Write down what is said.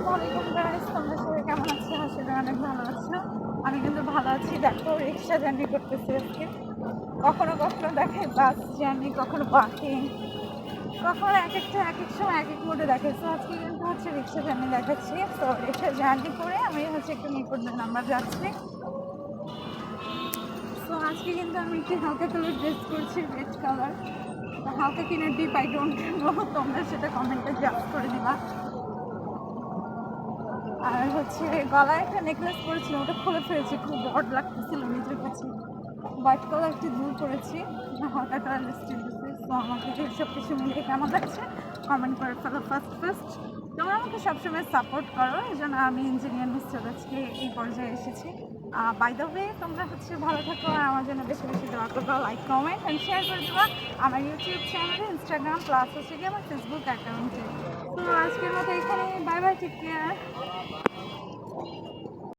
আসসালামু আলাইকুম গাইস, তোমরা সবাই কেমন আছো? আসলে অনেক ভালো আছো। আমি কিন্তু ভালো আছি। দেখো, রিক্সা জার্নি করতেছি আজকে। কখনো কখনো দেখাই বাস জার্নি, কখনো বাকিং, কখনো এক এক সময় এক মোডে দেখাচ্ছি। আজকে কিন্তু হচ্ছে রিক্সা জার্নি দেখাচ্ছি। তো রিক্সা জার্নি করে আমি হচ্ছে একটু মিরপুরের নাম্বার যাচ্ছি। তো আজকে কিন্তু আমি একটি হালকা কালার ড্রেস করছি, রেড কালার। হালকা কিনা ডিপ আই ডোন্ট নো, তোমরা সেটা কমেন্টে জাজ করে দিবা। আর হচ্ছে গলায় একটা নেকলেস পরেছিলাম, ওটা খুলে ফেলেছি, খুব অড লাগতেছিল নিজের কাছে। হোয়াইট কালার একটি দুল করেছি, হালকা কালার লিপস্টিক দিচ্ছি। তো আমাকে সব কিছু মিলিয়ে কেমন লাগছে কমেন্ট করে ফেলো। ফার্স্ট তোমরা আমাকে সবসময় সাপোর্ট করো, এই জন্য আমি ইঞ্জিনিয়ার মিস্টার আজকে এই পর্যায়ে এসেছি। বাই দ্য ওয়ে, তোমরা হচ্ছে ভালো থাকো আর আমার জন্য বেশি বেশি দোয়া করবো, লাইক কমেন্ট অ্যান্ড শেয়ার করে দেবো আমার ইউটিউব চ্যানেলে, ইনস্টাগ্রাম প্লাস হচ্ছে কি আমার ফেসবুক অ্যাকাউন্টে। তো আজকের মতো এখানে, বাই বাই, টেক কেয়ার।